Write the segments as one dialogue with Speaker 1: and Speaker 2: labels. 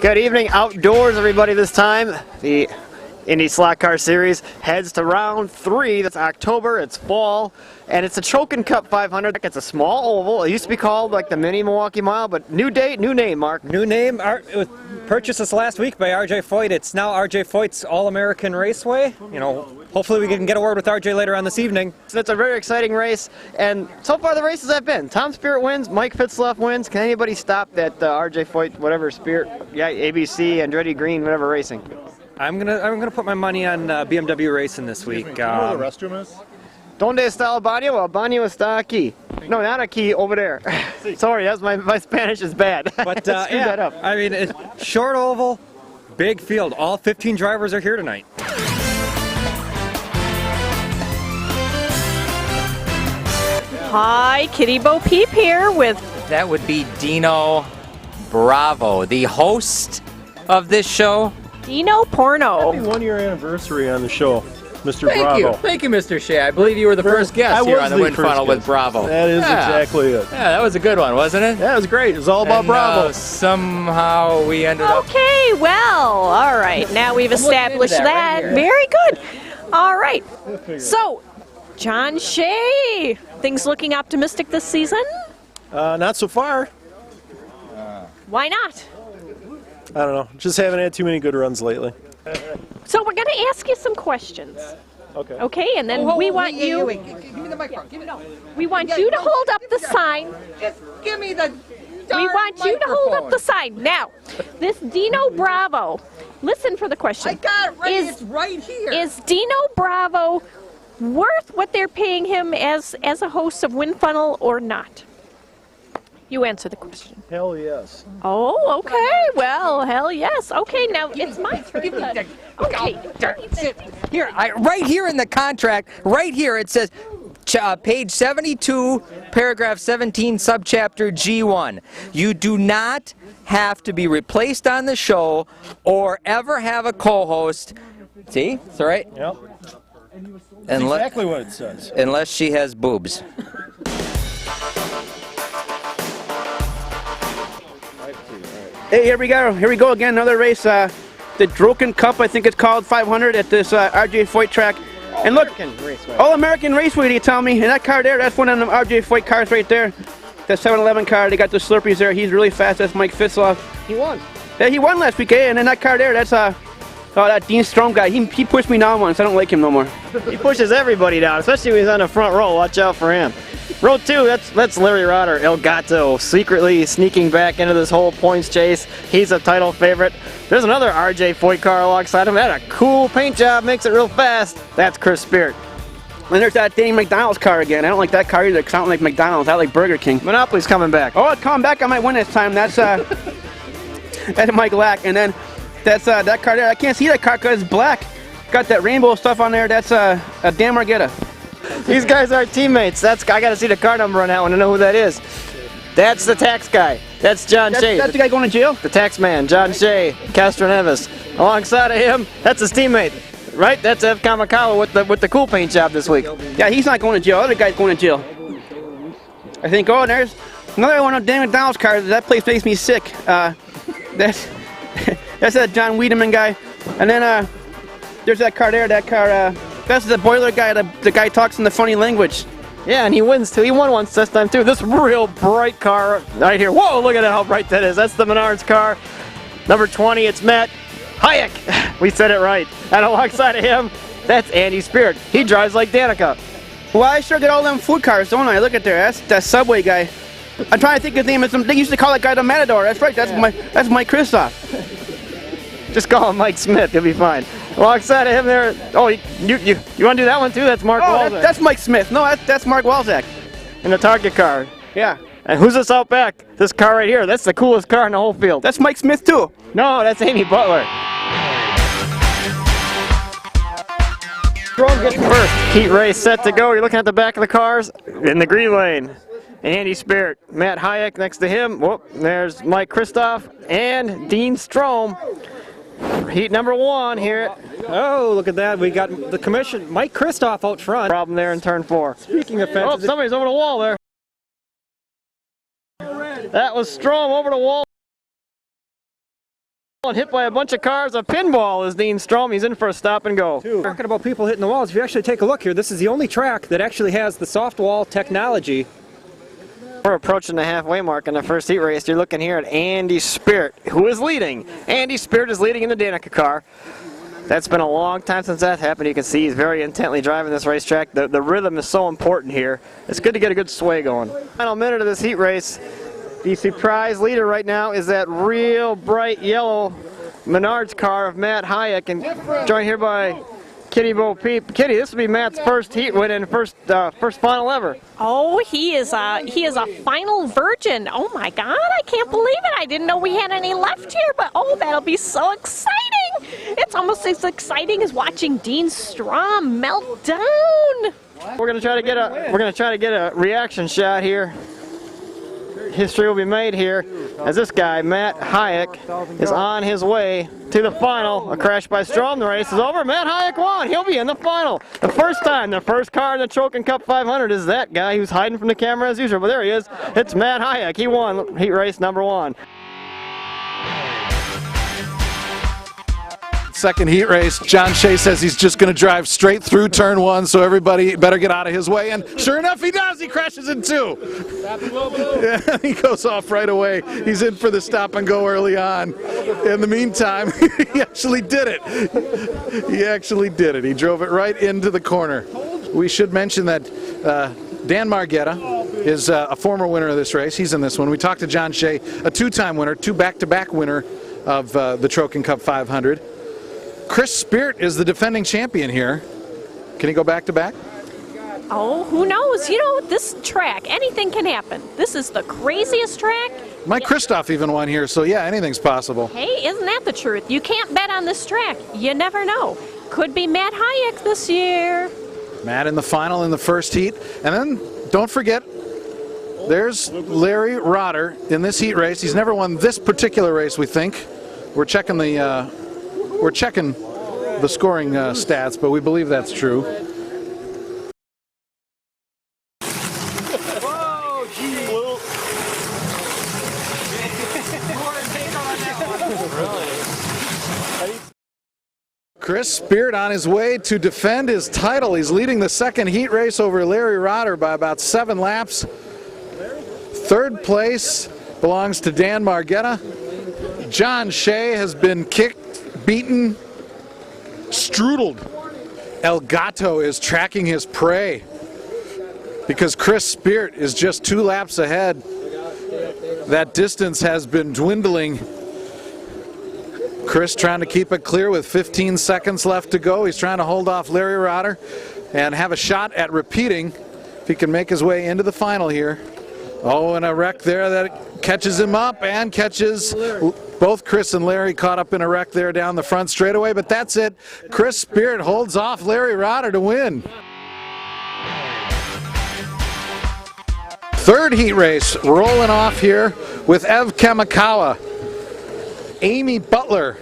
Speaker 1: Good evening outdoors, everybody. This time, the IndySlotCar Series heads to round 3. That's October. It's fall, and it's a Trokan Cup 500. It's a small oval. It used to be called like the Mini Milwaukee Mile, but new date, new name, Mark.
Speaker 2: New name. It was purchased this last week by RJ Foyt. It's now RJ Foyt's All-American Raceway. You know, hopefully we can get a word with RJ later on this evening.
Speaker 1: So it's a very exciting race, and so far the races have been. Tom Spirit wins, Mike Fitzloff wins. Can anybody stop that RJ Foyt, whatever Spirit, yeah, ABC, Andretti Green, whatever racing?
Speaker 2: I'm gonna put my money on BMW racing this week.
Speaker 3: You know where the restroom is?
Speaker 1: Donde está el baño? El baño está aquí. No, not aquí, over there. Sorry, that's my Spanish is bad.
Speaker 2: But
Speaker 1: yeah, that up.
Speaker 2: I mean, it's short oval, big field. All 15 drivers are here tonight.
Speaker 4: Hi, Kitty Bo Peep here with...
Speaker 5: That would be Deano Brave, the host of this show.
Speaker 4: Deano Porno.
Speaker 3: Happy 1-year anniversary on the show, Mr. Bravo.
Speaker 5: Thank you, Mr. Shea. I believe you were the first guest here on the Wind Funnel with Bravo.
Speaker 3: That is exactly it.
Speaker 5: Yeah, that was a good one, wasn't it?
Speaker 3: Yeah, it was great. It was all about Bravo.
Speaker 5: Somehow we ended up...
Speaker 4: Okay, well, all right. Now we've established that.
Speaker 5: Right here.
Speaker 4: Very good. All right. So, John Shea, things looking optimistic this season?
Speaker 3: Not so far.
Speaker 4: Why not?
Speaker 3: I don't know. Just haven't had too many good runs lately.
Speaker 4: So we're going to ask you some questions.
Speaker 3: Okay.
Speaker 4: Okay, and then we want you...
Speaker 6: Give me the microphone. Give me
Speaker 4: We want you to hold up the sign.
Speaker 6: Just give me the
Speaker 4: We want you to hold up the sign. Now, this Deano Bravo, listen for the question.
Speaker 6: I got it right. It's right here.
Speaker 4: Is Deano Bravo worth what they're paying him as a host of Wind Funnel or not? You answer the question.
Speaker 3: Hell yes.
Speaker 4: Oh, okay. Well, hell yes. Okay, now it's my turn. Okay.
Speaker 5: Here, right here in the contract, right here it says, page 72, paragraph 17, subchapter G1. You do not have to be replaced on the show or ever have a co-host. See? It's all right?
Speaker 3: Yep. That's exactly what it says.
Speaker 5: Unless she has boobs.
Speaker 7: Hey, here we go again, another race, the Trokan Cup, I think it's called, 500 at this RJ Foyt track. And look, All-American Raceway, you tell me, and that car there, that's one of them RJ Foyt cars right there. That 711 car, they got the Slurpees there, he's really fast, that's Mike Fitzloff.
Speaker 1: He won.
Speaker 7: Yeah, he won last week, eh? And then that car there, that's that Dean Strom guy, he pushed me down once, I don't like him no more.
Speaker 1: He pushes everybody down, especially when he's on the front row. Watch out for him. Row 2, that's Larry Rotter, El Gato, secretly sneaking back into this whole points chase. He's a title favorite. There's another RJ Foyt car alongside him. That a cool paint job, makes it real fast. That's Chris Spirit.
Speaker 7: And there's that dang McDonald's car again. I don't like that car either, because I don't like McDonald's, I like Burger King.
Speaker 1: Monopoly's coming back.
Speaker 7: Oh, it's coming back, I might win this time. That's that's Mike Lack. And then that's that car there. I can't see that car because it's black. Got that rainbow stuff on there. That's a Dan Margetta.
Speaker 1: These guys are teammates. I got to see the car number on that one to know who that is. That's the tax guy. That's John Shea.
Speaker 7: That's the guy going to jail?
Speaker 1: The tax man, John Shea, Castro Neves. Alongside of him, that's his teammate, right? That's Ev Kamakawa with the cool paint job this week.
Speaker 7: Yeah, he's not going to jail. The other guy's going to jail. I think. Oh, and there's another one of Dan McDonald's cars. That place makes me sick. That's that John Wiedemann guy. And then there's that car there. That car. That's the boiler guy. The guy talks in the funny language.
Speaker 1: Yeah, and he wins too. He won once this time too. This real bright car right here. Whoa, look at how bright that is. That's the Menards car. Number 20, it's Matt Hayek. We said it right. And alongside of him, that's Andy Spirit. He drives like Danica.
Speaker 7: Well, I sure get all them food cars, don't I? Look at there. That's that Subway guy. I'm trying to think his name. They used to call that guy the Matador. That's right. That's Mike Kristoff.
Speaker 1: Just call him Mike Smith. He'll be fine. Alongside of him there, oh, you want to do that one too? That's Mark Walzak.
Speaker 7: That's Mike Smith. No, that's Mark Walzak.
Speaker 1: In the Target car.
Speaker 7: Yeah.
Speaker 1: And who's this out back? This car right here. That's the coolest car in the whole field.
Speaker 7: That's Mike Smith too.
Speaker 1: No, that's Amy Butler. Strom gets first. Heat race set to go. You're looking at the back of the cars in the green lane. Andy Spirit, Matt Hayek next to him. Whoop, there's Mike Kristoff and Dean Strom. Heat number 1 here.
Speaker 2: Oh, look at that. We got the commission, Mike Kristoff out front.
Speaker 1: Problem there in turn 4.
Speaker 2: Speaking of
Speaker 1: Oh,
Speaker 2: fences,
Speaker 1: somebody's over the wall there. That was Strom over the wall. Hit by a bunch of cars. A pinball is Dean Strom. He's in for a stop and go.
Speaker 2: Talking about people hitting the walls, if you actually take a look here, this is the only track that actually has the soft wall technology.
Speaker 1: We're approaching the halfway mark in the first heat race. You're looking here at Andy Spirit, who is leading. Andy Spirit is leading in the Danica car. That's been a long time since that happened. You can see he's very intently driving this racetrack. The rhythm is so important here. It's good to get a good sway going. Final minute of this heat race. The surprise leader right now is that real bright yellow Menards car of Matt Hayek, and joined here by Kitty Bo Peep. Kitty, this will be Matt's first heat win and first final ever.
Speaker 4: Oh, he is a final virgin. Oh my God, I can't believe it. I didn't know we had any left here, but oh, that'll be so exciting. It's almost as exciting as watching Dean Strom melt down.
Speaker 1: We're gonna try to get a reaction shot here. History will be made here as this guy, Matt Hayek, is on his way to the final. A crash by Strom. The race is over. Matt Hayek won. He'll be in the final. The first time, the first car in the Trokan Cup 500 is that guy who's hiding from the camera as usual. But there he is. It's Matt Hayek. He won heat race number 1.
Speaker 8: Second heat race, John Shea says he's just going to drive straight through turn 1, so everybody better get out of his way. And sure enough, he does. He crashes in 2. Yeah, he goes off right away. He's in for the stop and go early on. In the meantime, he actually did it. He actually did it. He drove it right into the corner. We should mention that Dan Margetta is a former winner of this race. He's in this one. We talked to John Shea, a 2-time winner, 2 back-to-back winner of the Trokan Cup 500. Chris Spirit is the defending champion here. Can he go back-to-back?
Speaker 4: Oh, who knows? You know, this track, anything can happen. This is the craziest track.
Speaker 8: Mike Kristoff even won here, so yeah, anything's possible.
Speaker 4: Hey, isn't that the truth? You can't bet on this track. You never know. Could be Matt Hayek this year.
Speaker 8: Matt in the final in the first heat. And then, don't forget, there's Larry Rotter in this heat race. He's never won this particular race, we think. We're checking the scoring stats, but we believe that's true. Chris Spirit on his way to defend his title. He's leading the second heat race over Larry Rotter by about 7 laps. Third place belongs to Dan Margetta. John Shea has been kicked, beaten, strudeled. El Gato is tracking his prey because Chris Spirit is just 2 laps ahead. That distance has been dwindling. Chris trying to keep it clear with 15 seconds left to go. He's trying to hold off Larry Rotter and have a shot at repeating if he can make his way into the final here. Oh, and a wreck there that catches him up and catches both Chris and Larry caught up in a wreck there down the front straightaway, but that's it. Chris Spirit holds off Larry Rotter to win. Third heat race rolling off here with Ev Kamikawa. Amy Butler,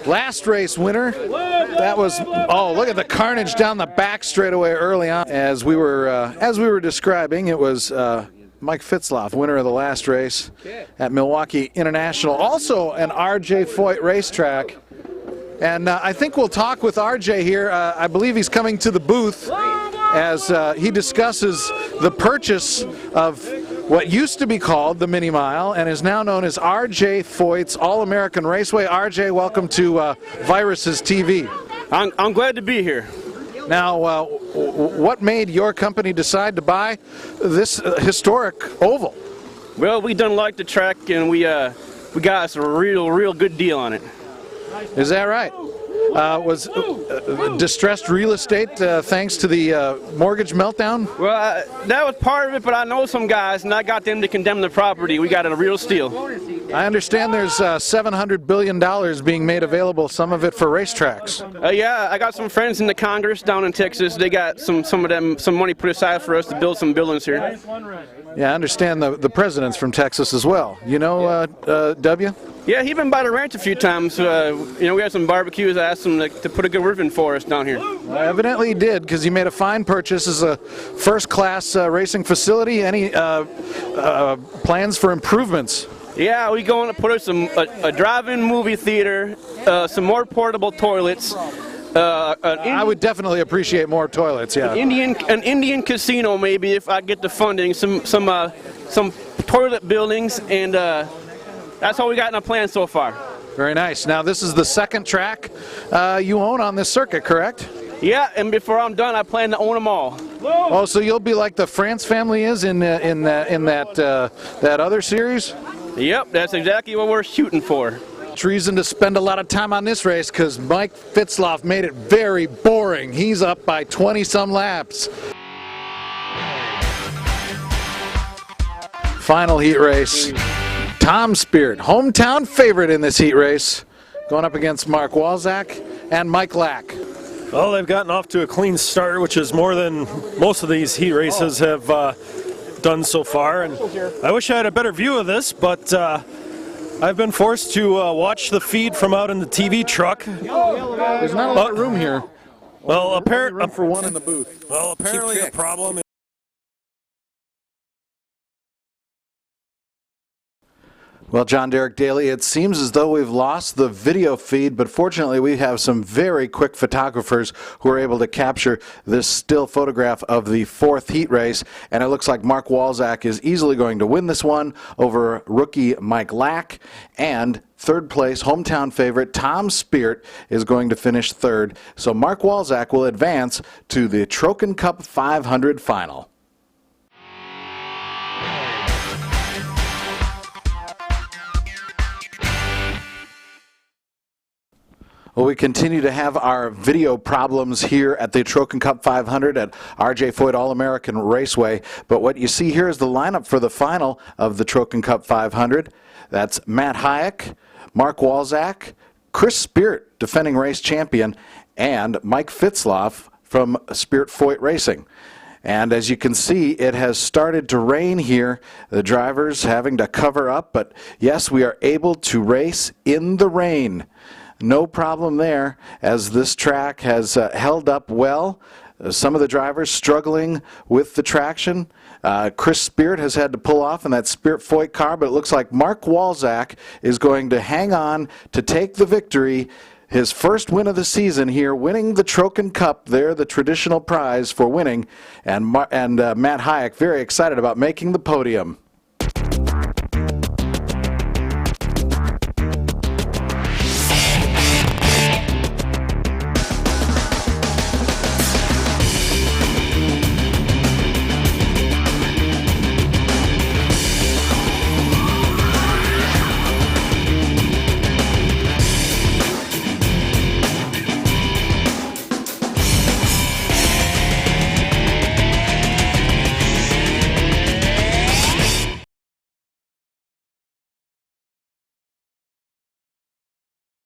Speaker 8: last race winner. That was, oh, look at the carnage down the back straightaway early on. As we were describing, it was Mike Fitzloff, winner of the last race at Milwaukee International. Also an RJ Foyt racetrack. And I think we'll talk with RJ here. I believe he's coming to the booth as he discusses the purchase of what used to be called the Mini Mile and is now known as RJ Foyt's All-American Raceway. RJ, welcome to Viruses TV.
Speaker 9: I'm glad to be here.
Speaker 8: Now, what made your company decide to buy this historic oval?
Speaker 9: Well, we done like the track, and we got us a real good deal on it.
Speaker 8: Is that right? Was distressed real estate thanks to the mortgage meltdown?
Speaker 9: Well, that was part of it, but I know some guys, and I got them to condemn the property. We got a real steal.
Speaker 8: I understand there's $700 billion being made available, some of it for racetracks.
Speaker 9: Yeah, I got some friends in the Congress down in Texas. They got some money put aside for us to build some buildings here.
Speaker 8: Yeah, I understand the president's from Texas as well. You know W?
Speaker 9: Yeah, he's been by the ranch a few times. We had some barbecues. I asked him to put a good word in for us down here.
Speaker 8: Well, evidently he did, because he made a fine purchase as a first-class racing facility. Any plans for improvements
Speaker 9: Yeah, we going to put up a drive-in movie theater, some more portable toilets.
Speaker 8: I would definitely appreciate more toilets. Yeah.
Speaker 9: An Indian casino, maybe, if I get the funding. Some toilet buildings, and that's all we got in our plan so far.
Speaker 8: Very nice. Now this is the second track you own on this circuit, correct?
Speaker 9: Yeah, and before I'm done, I plan to own them all.
Speaker 8: Oh, so you'll be like the France family is in that other series?
Speaker 9: Yep, that's exactly what we're shooting for.
Speaker 8: It's reason to spend a lot of time on this race because Mike Fitzloff made it very boring. He's up by 20-some laps. Final heat race. Tom Speart, hometown favorite in this heat race, going up against Mark Walzak and Mike Lack.
Speaker 3: Well, they've gotten off to a clean start, which is more than most of these heat races have done so far. And I wish I had a better view of this, but I've been forced to watch the feed from out in the TV truck.
Speaker 8: There's not a lot of room here.
Speaker 3: Well,
Speaker 8: room for one in the booth.
Speaker 3: Well, apparently the problem.
Speaker 8: Well, John Derek Daly, it seems as though we've lost the video feed, but fortunately we have some very quick photographers who are able to capture this still photograph of the fourth heat race, and it looks like Mark Walzak is easily going to win this one over rookie Mike Lack, and third place hometown favorite Tom Speart is going to finish third. So Mark Walzak will advance to the Trokan Cup 500 final. Well, we continue to have our video problems here at the Trokan Cup 500 at R.J. Foyt All-American Raceway. But what you see here is the lineup for the final of the Trokan Cup 500. That's Matt Hayek, Mark Walzak, Chris Speart, defending race champion, and Mike Fitzloff from Speart Foyt Racing. And as you can see, it has started to rain here. The drivers having to cover up, but yes, we are able to race in the rain. No problem there, as this track has held up well. Some of the drivers struggling with the traction. Chris Speart has had to pull off in that Speart Foyt car, but it looks like Mark Walzak is going to hang on to take the victory. His first win of the season here, winning the Trokan Cup. There, the traditional prize for winning. And Matt Hayek very excited about making the podium.